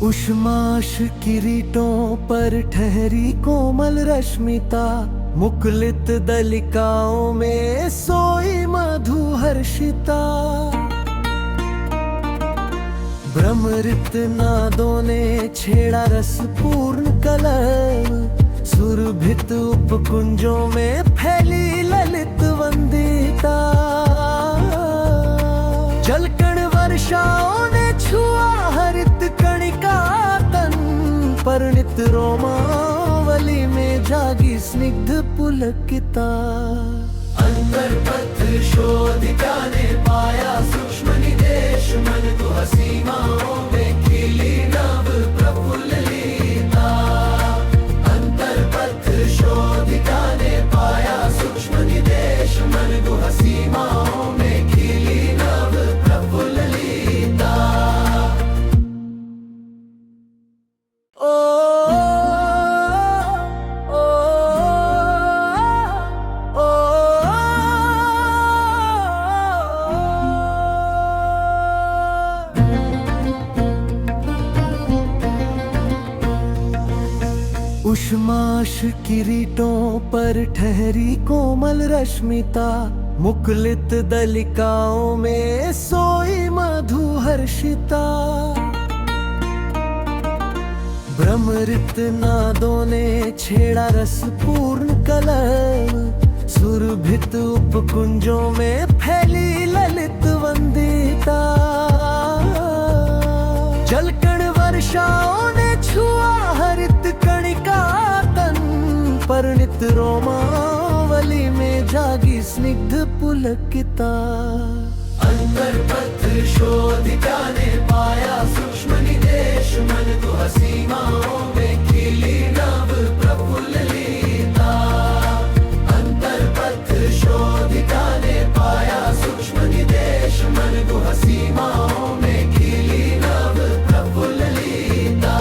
उष्माश किरीटों पर ठहरी कोमल रश्मिता, मुकुलित दलिकाओं में सोई मधुहर्षिता। भ्रमरित नादों ने छेड़ा रसपूर्ण कलह, सुरभित उपकुंजों में फैली ललित वंदिता। जलकण वर्षाओं ने छुआ हरित कणिका तन, परिणित रोमावली में जागी स्निग्ध पुलकिता। अंतर्पथ शोधिका ने पाया सूक्ष्म निदेश, मन को सीमाओं में खिली नव प्रफुल्ल लीता। अंतर्पथ शोधिका ने पाया सूक्ष्म निदेश, मन को सीमाओं में खिली नव प्रफुल्ल लीता। उष्माश किरीटों पर ठहरी कोमल रश्मिता, मुकुलित दलिकाओं में सोई मधुहर्षिता। भ्रमरित नादों ने छेड़ा रसपूर्ण कलह, सुरभित उपकुंजों में फैली ललित वंदिता। जलकण वर्षाओं ने छुआ हरित कणिका तन, परिणित रोमावली में जागी स्निग्ध पुलकिता। अंतर्पथ शोधिका ने पाया सूक्ष्म निदेश, मन को सीमाओं में खिली नव प्रफुल्ल लीता। अंतर्पथ शोधिका ने पाया सूक्ष्म निदेश, मन को सीमाओं में खिली नव प्रफुल्ल लीता।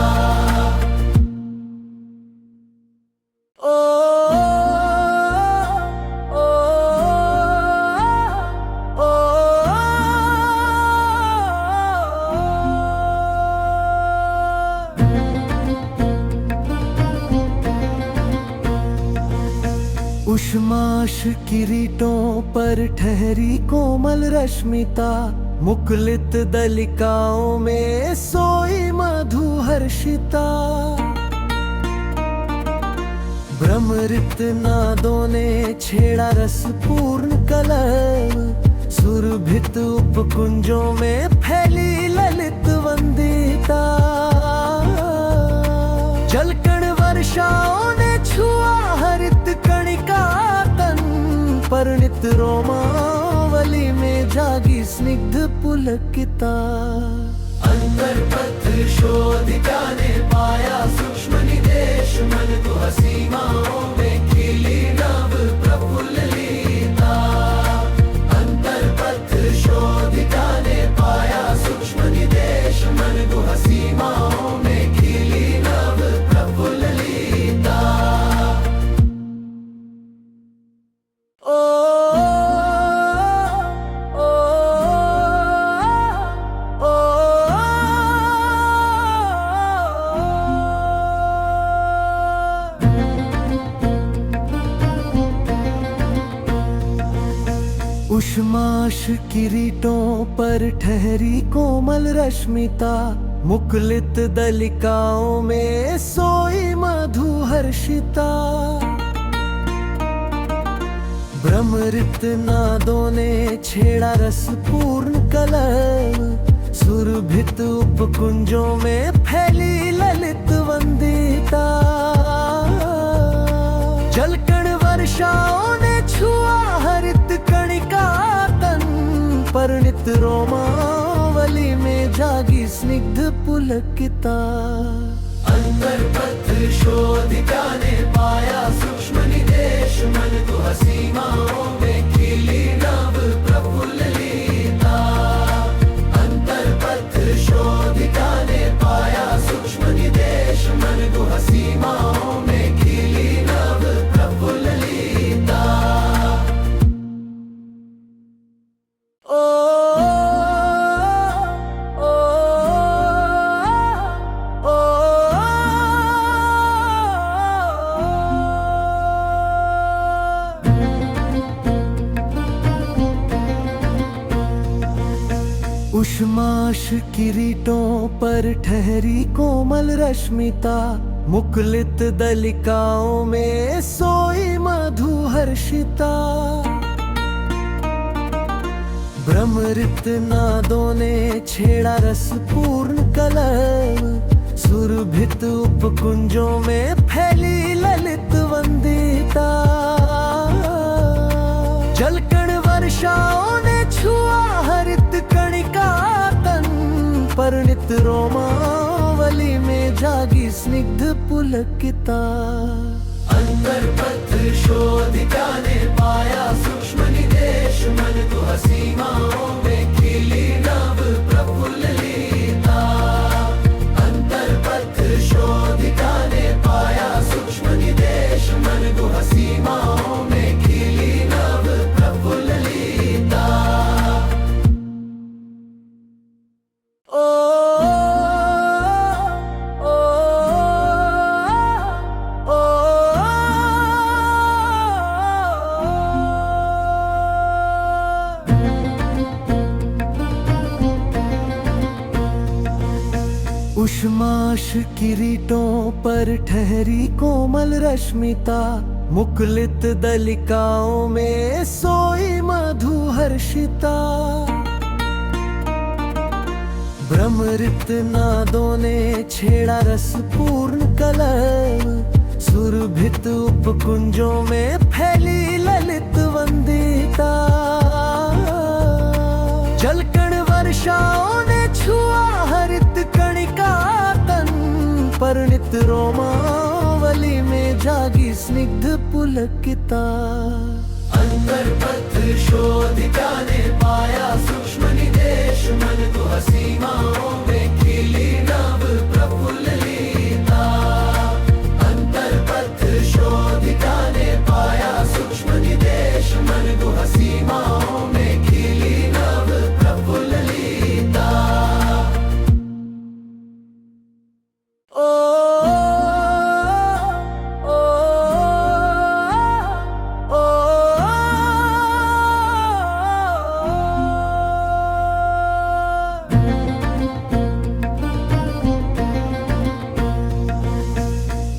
उष्माश किरीटों पर ठहरी कोमल रश्मिता, मुकुलित दलिकाओं में सोई मधुहर्षिता। भ्रमरित नादों ने छेड़ा रसपूर्ण कलह, सुरभित उपकुंजों में फैली ललित वंदिता। जलकण वर्षाओं ने छुआ हरित कणिका तन, परिणित रोमावली में जागी स्निग्ध पुलकिता। अंतर्पथ शोधिका ने पाया सूक्ष्म निदेश, मन को सीमाओं में खिली नव प्रफुल्ल लीता। अंतर्पथ शोधिका ने पाया सूक्ष्म निदेश, मन को सीमाओं में खिली नव प्रफुल्ल लीता। उष्माश किरीटों पर ठहरी कोमल रश्मिता, मुकुलित दलिकाओं में सोई मधुहर्षिता। भ्रमरित नादों ने छेड़ा रसपूर्ण कलह, सुरभित उपकुंजों में फैली ललित वंदिता। जलकण वर्षाओं ने छुआ हरित कणिका तन, परिणित रोमावली में जागी स्निग्ध पुलकिता। अंतर्पथ शोधिका ने पाया सूक्ष्म निदेश, मन को सीमाओं में खिली नव प्रफुल्ल लीता। अंतर्पथ शोधिका ने पाया सूक्ष्म निदेश, मन को सीमाओं में खिली नव प्रफुल्ल लीता। उष्माश किरीटों पर ठहरी कोमल रश्मिता, मुकुलित दलिकाओं में सोई मधुहर्षिता। भ्रमरित नादों ने छेड़ा रसपूर्ण कलर, सुरभित उपकुंजों में फैली ललित वंदिता। जलकण वर्षाओं ने छुआ हरित कणिका तन, परिणित रोमावली में जागी स्निग्ध पुलकिता। अंतर पत्र शोधिका ने पाया सूक्ष्म निदेश, मन को सीमाओं में खिली नव प्रफुल्लिता। अंतर पत्र शोधिका ने पाया सूक्ष्म निदेश, मन को सीमाओं में खिली नव प्रफुल्लिता। उष्माश किरीटों पर ठहरी कोमल रश्मिता, मुकुलित दलिकाओं में सोई मधुहर्षिता। भ्रमरित नादों ने छेड़ा रसपूर्ण कलर, सुरभित उपकुंजों में फैली ललित वंदिता। जलकण वर्षाओं ने छुआ हरित कणिका तन, परिणित रोमावली में जागी स्निग्ध पुलकिता। अंतर पत्र शोधिका ने पाया सूक्ष्म निदेश, मन को सीमाओं में खिली नव प्रफुल्लिता। अंतर पत्र शोधिका ने पाया सूक्ष्म निदेश, मन को सीमाओं में खिली नव प्रफुल्लिता।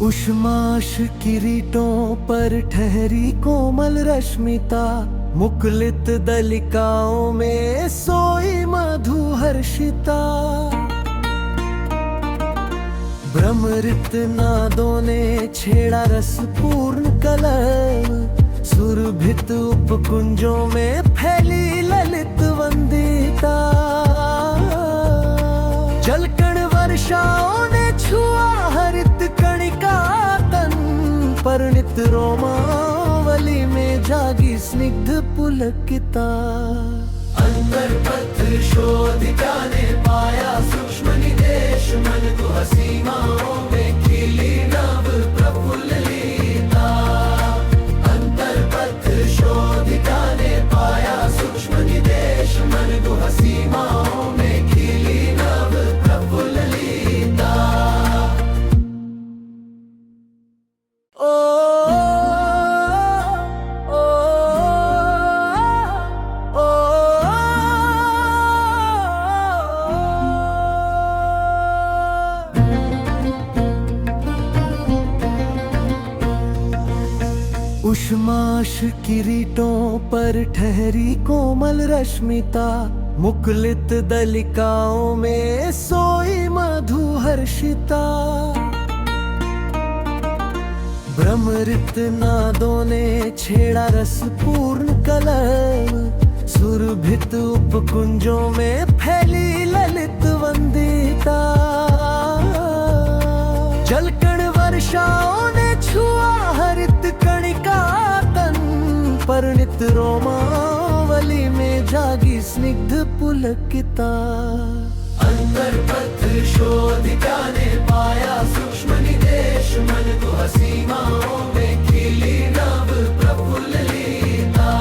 उष्माश किरीटों पर ठहरी कोमल रश्मिता, मुकुलित दलिकाओं में सोई मधुहर्षिता। भ्रमरित नादों ने छेड़ा रसपूर्ण कलर, सुरभित उपकुंजों में फैली ललित वंदिता। जलकण वर्षाओं ने छुआ हरित कणिका तन, परिणित रोमावली में जागी स्निग्ध पुलकिता। अंतर पत्र शोधिका ने पाया सूक्ष्म निदेश, मन को सीमाओं में खिली नव प्रफुल्लिता। अंतर पत्र शोधिका ने पाया सूक्ष्म निदेश, मन को सीमाओं में खिली नव प्रफुल्लिता। उष्माश किरीटों पर ठहरी कोमल रश्मिता, मुकुलित दलिकाओं में सोई मधुहर्षिता। भ्रमरित नादों ने छेड़ा रसपूर्ण कलर, सुरभित उपकुंजों में फैली ललित वंदिता। जलकण वर्षाओं ने छुआ हरित कणिका तन, परिणित रोमावली में जागी स्निग्ध पुलकिता। अंतर पत्र शोधिका ने पाया सूक्ष्म निदेश, मन को सीमाओं में खिली नव प्रफुल्लिता।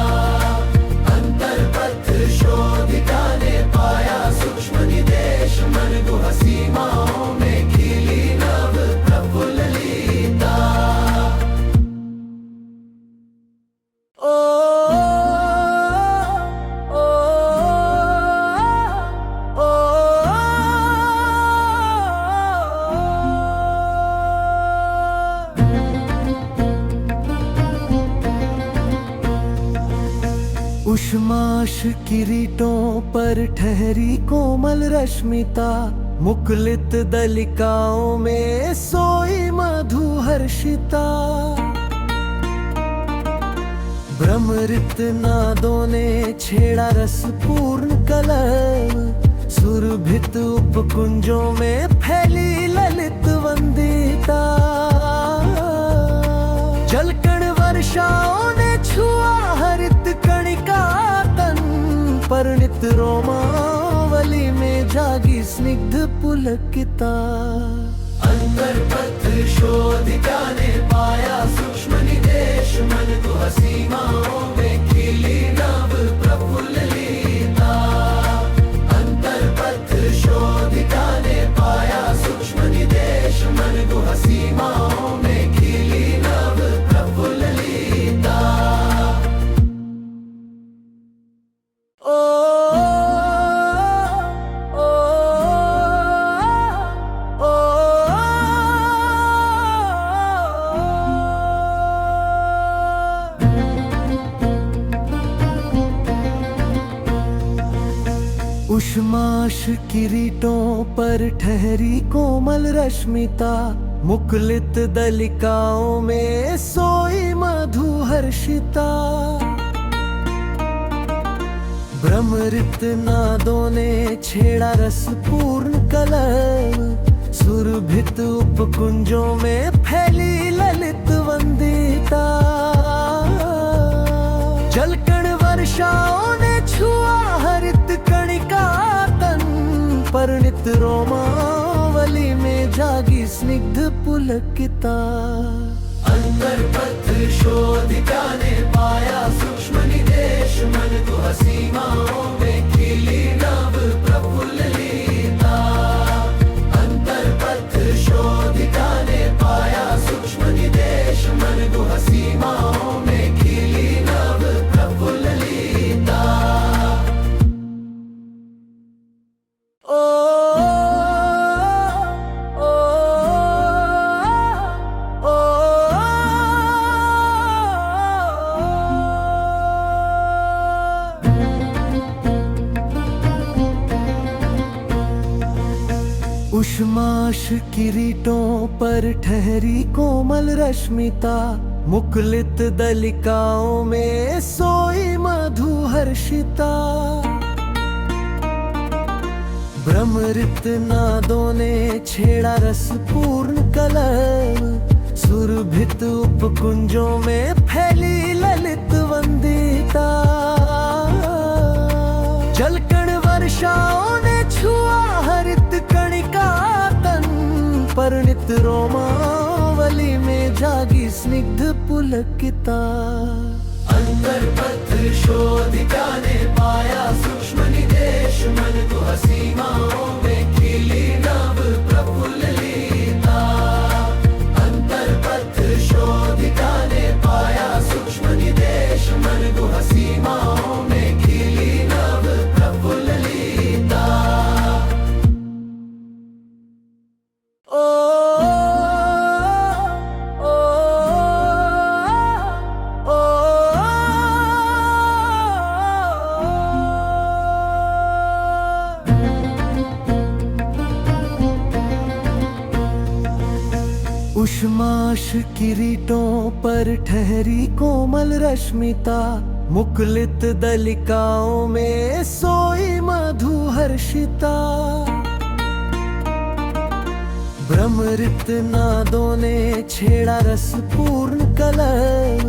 अंतर पत्र शोधिका ने पाया सूक्ष्म निदेश, मन को सीमाओं में खिली नव प्रफुल्लिता। ओ उष्माश किरीटों पर ठहरी कोमल रश्मिता, मुकुलित दलिकाओं में सोई मधुहर्षिता। भ्रमरित नादों ने छेड़ा रसपूर्ण कलरव, सुरभित उपकुंजों में फैली ललित वंदिता। जलकण वर्षाओं ने छुआ हरित कणिका तन, परिणित रोमावली में जागी स्निग्ध पुलकिता। अंतर्पथ शोधिका ने पाया सूक्ष्म निदेश, मन को सीमाओं में खिली नव प्रफुल्लिता। अंतर्पथ शोधिका ने पाया सूक्ष्म निदेश, मन को सीमाओं में खिली नव प्रफुल्लिता। उष्माश किरीटों पर ठहरी कोमल रश्मिता, मुकुलित दलिकाओं में सोई मधुहर्षिता। भ्रमरित नादों ने छेड़ा रसपूर्ण कलरव, सुरभित उपकुंजों में फैली ललित वंदिता। जलकण वर्षाओं ने छुआ हरित कणिका तन, परिणित रोमावली में जागी स्निग्ध पुलकिता। अंतर्पथ शोधिका ने पाया सूक्ष्म निदेश, मन को सीमाओं में खिली नव प्रफुल्लिता। अंतर्पथ शोधिका ने पाया सूक्ष्म निदेश, मन को सीमाओं में खिली नव प्रफुल्लिता। उष्माश किरीटों पर ठहरी कोमल रश्मिता, मुकुलित दलिकाओं में सोई मधुहर्षिता। भ्रमरित नादों ने छेड़ा रसपूर्ण कलरव, सुरभित उपकुंजों में फैली ललित वंदिता। जलकण वर्षाओं ने छुआ हरित कणिका तन, परिणित रोमावली में जागी स्निग्ध पुलकिता। अंतर्पथ शोधिका ने पाया सूक्ष्म निदेश, मन को सीमाओं में खिली नव प्रफुल्लिता। अंतर्पथ शोधिका ने पाया सूक्ष्म निदेश, मन को सीमाओं में खिली नव प्रफुल्लिता। उष्माश किरीटों पर ठहरी कोमल रश्मिता, मुकुलित दलिकाओं में सोई मधुहर्षिता। भ्रमरित नादों ने छेड़ा रसपूर्ण कलरव,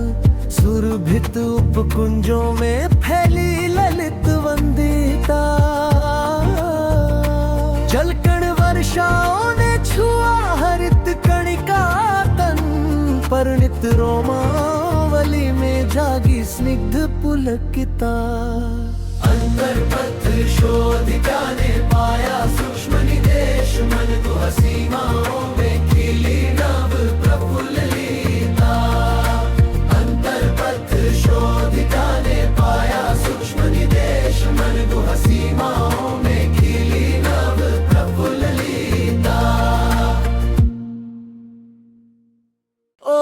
सुरभित उपकुंजों में फैली ललित वंदिता। जलकण वर्षाओं ने छुआ हरित कणिका तन, परिणित रोमावली में जागी स्निग्ध पुलकिता। अंतर्पथ शोधिका ने पाया सूक्ष्म निदेश, मन को सीमाओं में खिली नव प्रफुल्लिता। अंतर्पथ शोधिका ने पाया सूक्ष्म निदेश, मन को सीमाओं में खिली नव प्रफुल्लिता। ओ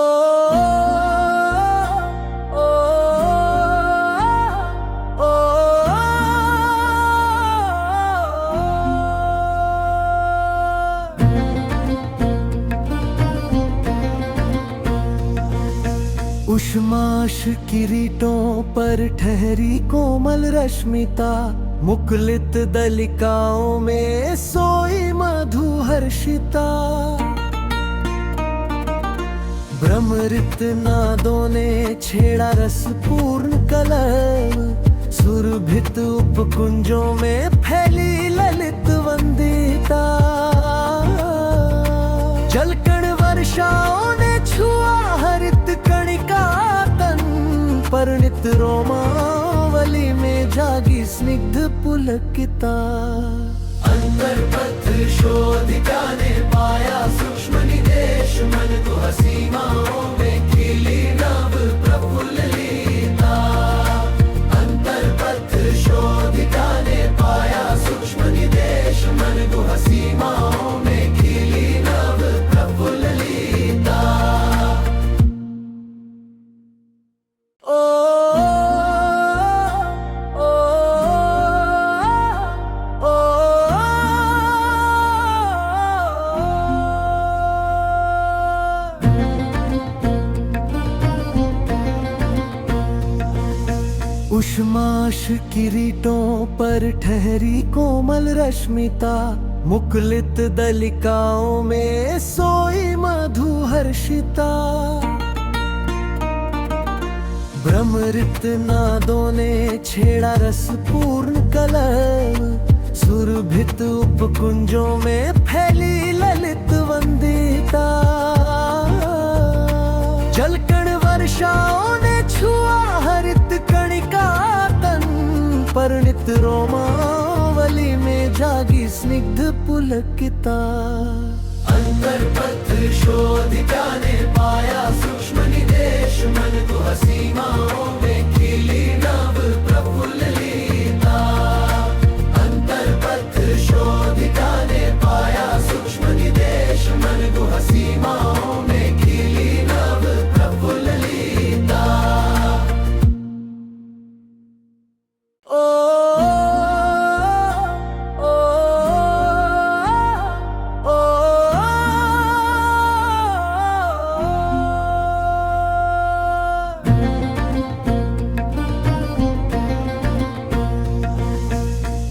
उष्माश किरीटों पर ठहरी कोमल रश्मिता, मुकुलित दलिकाओं में सोई मधुहर्षिता। भ्रमरित नादों ने छेड़ा रस पूर्ण कलम, सुरभित उपकुंजों में फैली ललित वंदिता। जलकण वर्षाओं ने छुआ हरित कणिका तन, परिणित रोमावली में जागी स्निग्ध पुलकिता। अंतर्पथ शोधिका ने पाया सूक्ष्म निदेश, मन गुहा सीमाओं में खिली नव प्रफुल्ल लीता। अंतर्पथ शोधिका ने पाया सूक्ष्म निदेश, मन गुहा सीमाओं में खिली नव प्रफुल्ल लीता। उष्माश किरीटों पर ठहरी कोमल रश्मिता, मुकुलित दलिकाओं में सोई मधुहर्षिता। भ्रमरित नादों ने छेड़ा रस पूर्ण कलम, सुरभित उपकुंजों में फैली ललित वंदिता। जलकण वर्षाओं ने छुआ हरित कणिका तन, परिणित रोमावली में जागी स्निग्ध पुलकिता। अंतर्पथ शोधिका ने पाया सूक्ष्म निदेश, मन गुहा सीमाओं में खिली नव प्रफुल्ल लीता। अंतर्पथ शोधिका ने पाया सूक्ष्म निदेश, मन गुहा सीमाओं में खिली नव प्रफुल्ल लीता।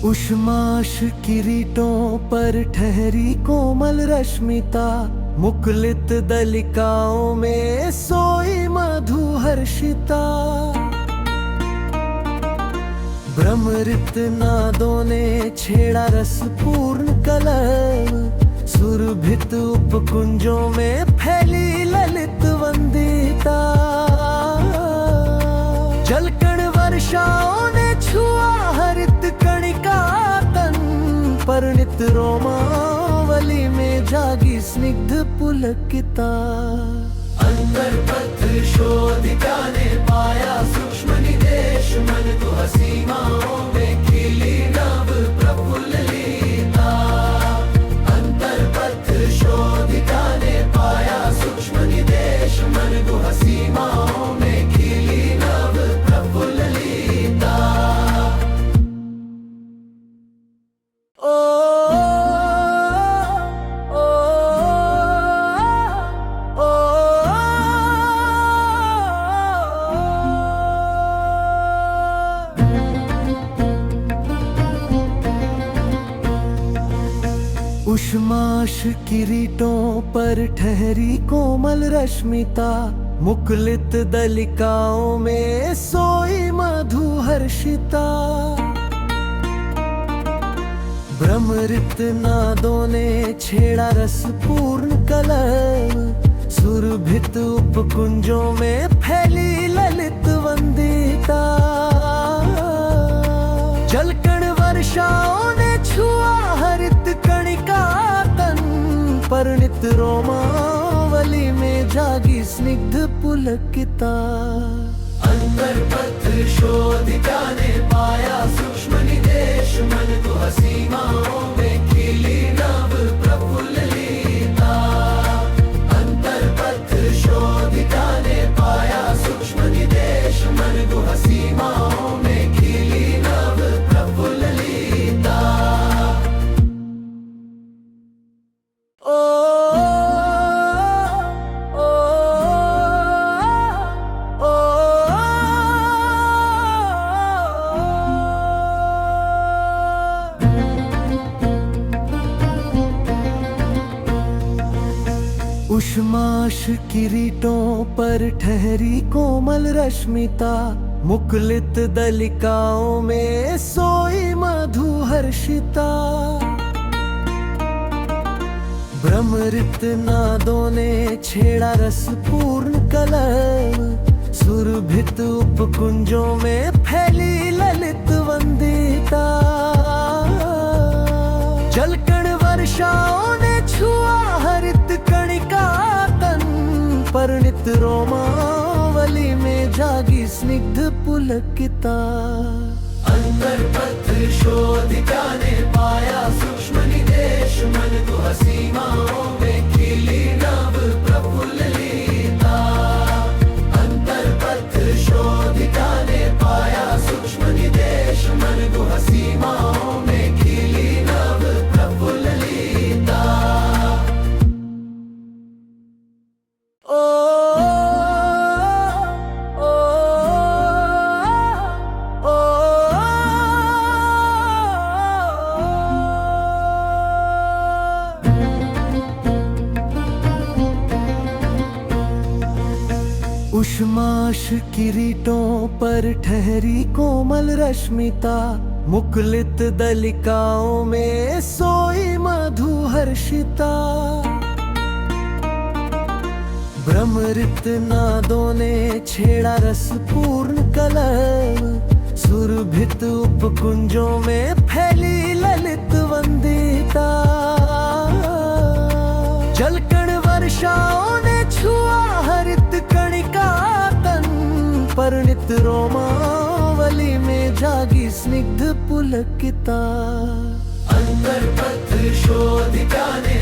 उष्माश किरीटों पर ठहरी कोमल रश्मिता, मुकुलित दलिकाओं में सोई मधुहर्षिता। भ्रमरित नादों ने छेड़ा रस पूर्ण कलम, सुरभित उपकुंजों में फैली ललित वंदिता। जलकण वर्षाओं ने छुआ हरित कणिका तन, परिणित रोमावली में जागी स्निग्ध पुलकिता। अंतर्पथ शोधिका ने पाया सूक्ष्म निदेश, मन गुहा सीमाओं में खिली नव प्रफुल्ल लीता। अंतर्पथ शोधिका ने पाया सूक्ष्म निदेश, मन गुहा सीमाओं में खिली नव प्रफुल्ल लीता। उष्माश किरीटों पर ठहरी कोमल रश्मिता, मुकुलित दलिकाओं में सोई मधुहर्षिता। भ्रमरित नादों ने छेड़ा रस पूर्ण कलम, सुरभित उपकुंजों में फैली ललित वंदिता। जलकण वर्षाओं ने छुआ हरित कणिका तन, परिणित रोमावली में जागी स्निग्ध पुलकिता। अंतर्पथ शोधिका ने पाया सूक्ष्म निदेश, मन गुहा सीमाओं में खिली नव प्रफुल्ल लीता। अंतर्पथ शोधिका ने पाया सूक्ष्म निदेश, मन गुहा सीमाओं में खिली नव प्रफुल्ल लीता। ओ उष्माश किरीटों पर ठहरी कोमल रश्मिता, मुकुलित दलिकाओं में सोई मधुहर्षिता। भ्रमरित नादों ने छेड़ा रसपूर्ण कलर, सुरभित उपकुंजों में फैली ललित वंदिता। जलकण वर्षाओं ने छुआ हरित कणिका तन, परिणित रोमावली में जागी स्निग्ध पुलकिता। अंतर पथ शोधिका ने पाया सूक्ष्म निदेश, मन गुहा सीमाओं में खिली नव प्रफुल्लिता। अंतर पथ शोधिका ने पाया सूक्ष्म निदेश, मन गुहा सीमाओं में खिली नव प्रफुल्लिता। उष्माश किरीटों पर ठहरी कोमल रश्मिता, मुकुलित दलिकाओं में सोई मधुहर्षिता। भ्रमरित नादों ने छेड़ा रसपूर्ण कलर, सुरभित उपकुंजों में फैली ललित वंदिता। जलकण वर्षाओं ने छुआ हरित कणिका तन, परिणित रोमावली में जागी स्निग्ध पुलकिता। अंतर पथ शोधिका ने